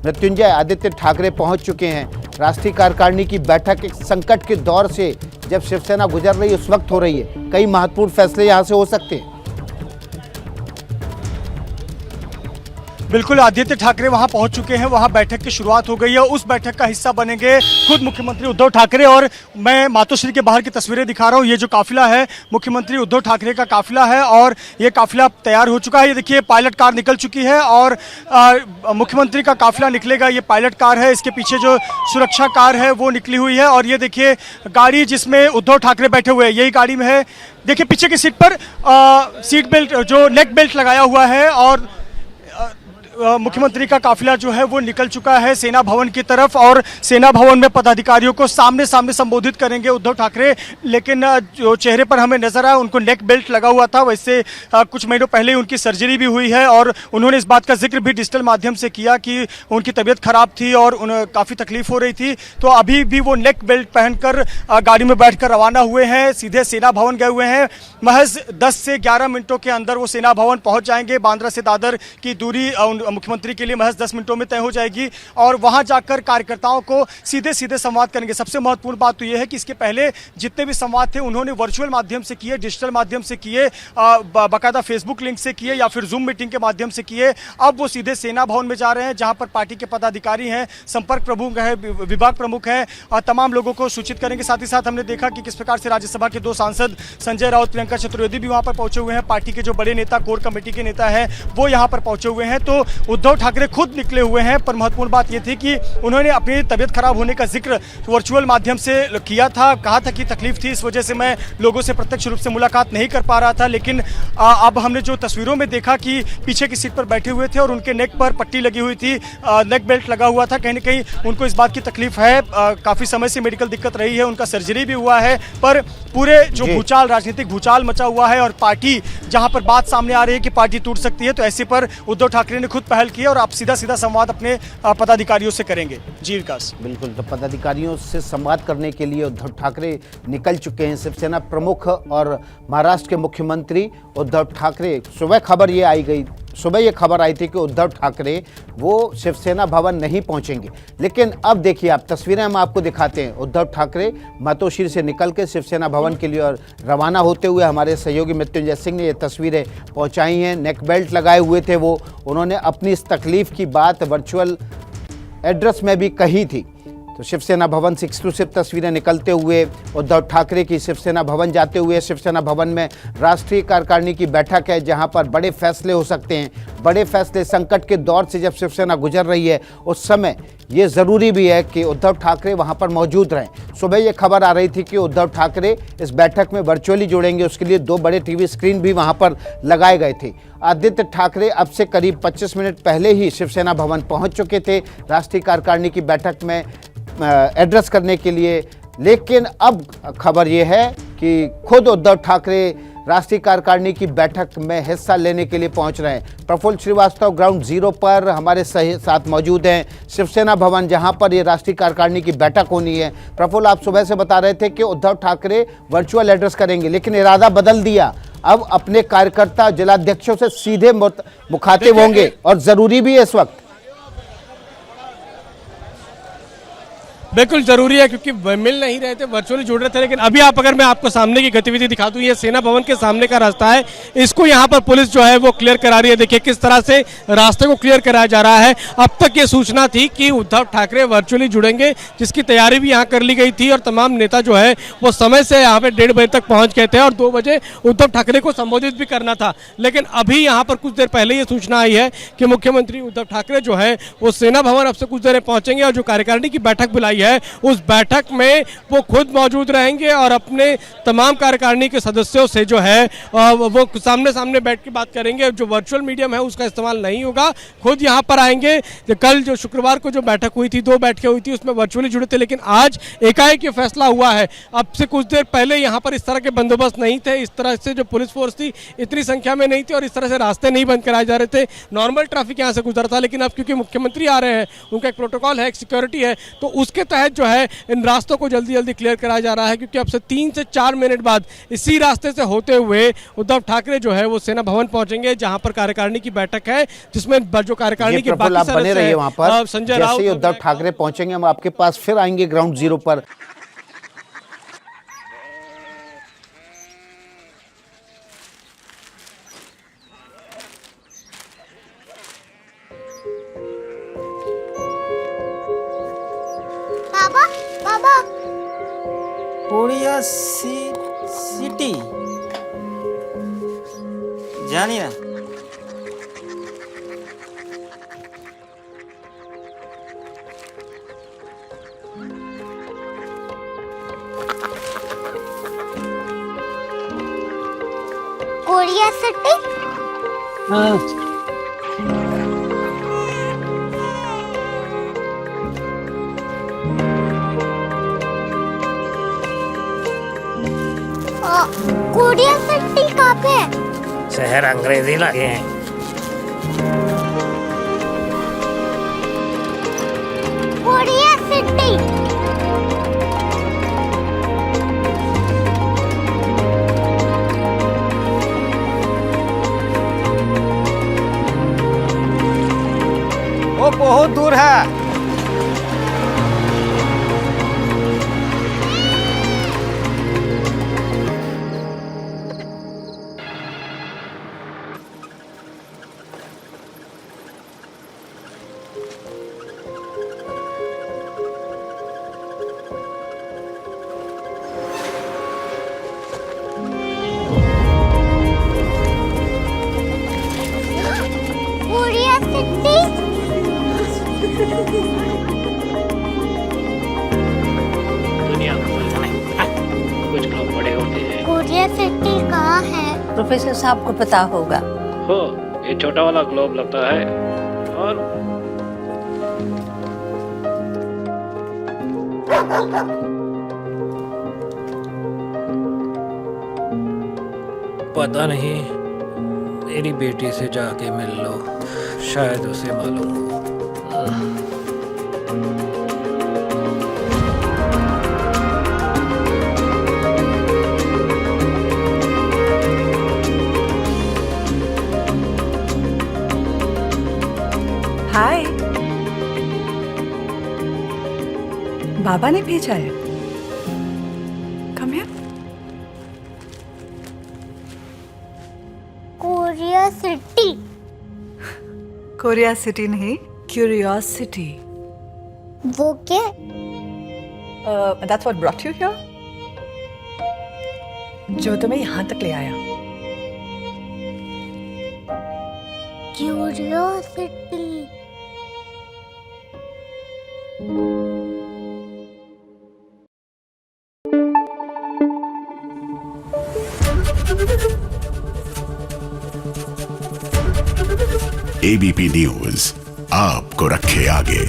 मृत्युंजय आदित्य ठाकरे पहुंच चुके हैं। राष्ट्रीय कार्यकारिणी की बैठक एक संकट के दौर से जब शिवसेना गुजर रही है उस वक्त हो रही है। कई महत्वपूर्ण फैसले यहां से हो सकते हैं। बिल्कुल, आदित्य ठाकरे वहां पहुंच चुके हैं, वहां बैठक की शुरुआत हो गई है। उस बैठक का हिस्सा बनेंगे खुद मुख्यमंत्री उद्धव ठाकरे। और मैं मातोश्री के बाहर की तस्वीरें दिखा रहा हूं। ये जो काफिला है मुख्यमंत्री उद्धव ठाकरे का काफिला है और ये काफिला तैयार हो चुका है। ये देखिए पायलट कार निकल चुकी है और मुख्यमंत्री का काफिला निकलेगा। ये पायलट कार है, इसके पीछे जो सुरक्षा कार है वो निकली हुई है। और ये देखिए गाड़ी जिसमें उद्धव ठाकरे बैठे हुए हैं, यही गाड़ी में है। देखिए पीछे की सीट पर सीट बेल्ट जो नेक बेल्ट लगाया हुआ है और मुख्यमंत्री का काफिला जो है वो निकल चुका है सेना भवन की तरफ। और सेना भवन में पदाधिकारियों को सामने सामने संबोधित करेंगे उद्धव ठाकरे। लेकिन जो चेहरे पर हमें नजर आया उनको नेक बेल्ट लगा हुआ था। वैसे कुछ महीनों पहले उनकी सर्जरी भी हुई है और उन्होंने इस बात का जिक्र भी डिजिटल माध्यम से किया कि उनकी तबीयत खराब थी और उन्हें काफ़ी तकलीफ हो रही थी। तो अभी भी वो नेक बेल्ट पहनकर गाड़ी में बैठकर रवाना हुए हैं, सीधे सेना भवन गए हुए हैं। महज 10 से 11 मिनटों के अंदर वो सेना भवन पहुंच जाएंगे। बांद्रा से दादर की दूरी मुख्यमंत्री के लिए महज 10 मिनटों में तय हो जाएगी और वहां जाकर कार्यकर्ताओं को सीधे सीधे संवाद करेंगे। सबसे महत्वपूर्ण बात तो यह है कि इसके पहले जितने भी संवाद थे उन्होंने वर्चुअल माध्यम से किए, डिजिटल माध्यम से किए, बाकायदा फेसबुक लिंक से किए या फिर जूम मीटिंग के माध्यम से किए। अब वो सीधे सेना भवन में जा रहे हैं जहां पर पार्टी के पदाधिकारी हैं, संपर्क प्रमुख है, विभाग प्रमुख है और तमाम लोगों को सूचित करेंगे। साथ ही साथ हमने देखा कि किस प्रकार से राज्यसभा के 2 सांसद संजय राउत, प्रियंका चतुर्वेदी भी वहां पर पहुंचे हुए हैं। पार्टी के जो बड़े नेता, कोर कमेटी के नेता हैं वो यहां पर पहुंचे हुए हैं। तो उद्धव ठाकरे खुद निकले हुए हैं। पर महत्वपूर्ण बात यह थी कि उन्होंने अपनी तबीयत खराब होने का जिक्र वर्चुअल माध्यम से किया था। कहा था कि तकलीफ थी, इस वजह से मैं लोगों से प्रत्यक्ष रूप से मुलाकात नहीं कर पा रहा था। लेकिन अब हमने जो तस्वीरों में देखा कि पीछे की सीट पर बैठे हुए थे और उनके नेक पर पट्टी लगी हुई थी, नेक बेल्ट लगा हुआ था। कहीं ना कहीं उनको इस बात की तकलीफ है, काफ़ी समय से मेडिकल दिक्कत रही है, उनका सर्जरी भी हुआ है। पर पूरे जो भूचाल, राजनीतिक भूचाल मचा हुआ है और पार्टी जहां पर बात सामने आ रही है कि पार्टी टूट सकती है, तो ऐसे पर उद्धव ठाकरे ने खुद पहल की और आप सीधा सीधा संवाद अपने पदाधिकारियों से करेंगे। जी विकास। बिल्कुल, तो पदाधिकारियों से संवाद करने के लिए उद्धव ठाकरे निकल चुके हैं। शिवसेना प्रमुख और महाराष्ट्र के मुख्यमंत्री उद्धव ठाकरे, सुबह ये खबर आई थी कि उद्धव ठाकरे वो शिवसेना भवन नहीं पहुंचेंगे। लेकिन अब देखिए आप तस्वीरें हम आपको दिखाते हैं। उद्धव ठाकरे मातोश्री से निकल के शिवसेना भवन के लिए और रवाना होते हुए हमारे सहयोगी मृत्युंजय सिंह ने ये तस्वीरें पहुंचाई हैं। नेक बेल्ट लगाए हुए थे वो। उन्होंने अपनी इस तकलीफ की बात वर्चुअल एड्रेस में भी कही थी। तो शिवसेना भवन से एक्सक्लूसिव तस्वीरें निकलते हुए उद्धव ठाकरे की शिवसेना भवन जाते हुए। शिवसेना भवन में राष्ट्रीय कार्यकारिणी की बैठक है जहां पर बड़े फैसले हो सकते हैं। बड़े फैसले, संकट के दौर से जब शिवसेना गुजर रही है उस समय ये ज़रूरी भी है कि उद्धव ठाकरे वहां पर मौजूद रहें। सुबह ये खबर आ रही थी कि उद्धव ठाकरे इस बैठक में वर्चुअली जुड़ेंगे, उसके लिए 2 बड़े टीवी स्क्रीन भी वहां पर लगाए गए थे। आदित्य ठाकरे अब से करीब 25 मिनट पहले ही शिवसेना भवन पहुंच चुके थे राष्ट्रीय कार्यकारिणी की बैठक में एड्रेस करने के लिए। लेकिन अब खबर यह है कि खुद उद्धव ठाकरे राष्ट्रीय कार्यकारिणी की बैठक में हिस्सा लेने के लिए पहुंच रहे हैं। प्रफुल्ल श्रीवास्तव ग्राउंड जीरो पर हमारे साथ मौजूद हैं, शिवसेना भवन जहां पर ये राष्ट्रीय कार्यकारिणी की बैठक होनी है। प्रफुल्ल, आप सुबह से बता रहे थे कि उद्धव ठाकरे वर्चुअल एड्रेस करेंगे, लेकिन इरादा बदल दिया। अब अपने कार्यकर्ता जिलाध्यक्षों से सीधे मुखातिब होंगे और जरूरी भी है इस वक्त। बिल्कुल जरूरी है क्योंकि मिल नहीं रहे थे, वर्चुअली जुड़ रहे थे। लेकिन अभी आप अगर मैं आपको सामने की गतिविधि दिखा दूं, ये सेना भवन के सामने का रास्ता है, इसको यहाँ पर पुलिस जो है वो क्लियर करा रही है। देखिए किस तरह से रास्ते को क्लियर कराया जा रहा है। अब तक ये सूचना थी कि उद्धव ठाकरे वर्चुअली जुड़ेंगे, जिसकी तैयारी भी यहाँ कर ली गई थी और तमाम नेता जो है वो समय से यहाँ पे 1:30 बजे तक पहुँच गए थे और 2 बजे उद्धव ठाकरे को संबोधित भी करना था। लेकिन अभी यहाँ पर कुछ देर पहले ये सूचना आई है कि मुख्यमंत्री उद्धव ठाकरे जो है वो सेना भवन अब से कुछ देर पहुंचेंगे और जो कार्यकारिणी की बैठक बुलाई है उस बैठक में वो खुद मौजूद रहेंगे और अपने तमाम कार्यकारिणी के सदस्यों से जो है वो सामने सामने बैठ के बात करेंगे। जो वर्चुअल मीडियम है उसका इस्तेमाल नहीं होगा, खुद यहाँ पर आएंगे। कल जो शुक्रवार को जो बैठक हुई थी, 2 बैठकें हुई थी, उसमें वर्चुअली जुड़े थे, लेकिन आज एकाएक ये फैसला हुआ है। अब से कुछ देर पहले यहाँ पर इस तरह के बंदोबस्त नहीं थे, इस तरह से जो पुलिस फोर्स थी इतनी संख्या में नहीं थी और इस तरह से रास्ते नहीं बंद कराए जा रहे थे। नॉर्मल ट्रैफिक यहाँ से गुजर था, लेकिन अब क्योंकि मुख्यमंत्री आ रहे हैं, उनका एक प्रोटोकॉल है, एक सिक्योरिटी है, तो उसके तहत जो है इन रास्तों को जल्दी जल्दी क्लियर कराया जा रहा है, क्योंकि अब से 3 से 4 मिनट बाद इसी रास्ते से होते हुए उद्धव ठाकरे जो है वो सेना भवन पहुंचेंगे, जहां पर कार्यकारिणी की बैठक है, जिसमें जो कार्यकारिणी के बाकी आप बने रहिए वहां पर। संजय जैसे राउत ही उद्धव ठाकरे पहुंचेंगे हम आपके पास फिर आएंगे ग्राउंड जीरो पर। बाबा बाबा कोरिया सिटी जानिए कोरिया सिटी। कोरिया सिटी कहाँ पे है? शहर अंग्रेजी लगे हैं। Korea city. वो बहुत दूर है। Korea city. दुनिया को कुछ लोग बड़े होते हैं। कोरिया सिटी कहाँ है? प्रोफेसर साहब को पता होगा। हो ये छोटा वाला ग्लोब लगता है और पता नहीं, मेरी बेटी से जाके मिल लो, शायद उसे मालूम हो। हाय, बाबा ने भेजा है। Come here. Korea city. Korea city नहीं, क्यूरियोसिटी। वो क्या? That's what brought you here. जो तुम्हें यहाँ तक ले आया। क्यूरियोसिटी। एबीपी न्यूज आपको रखे आगे।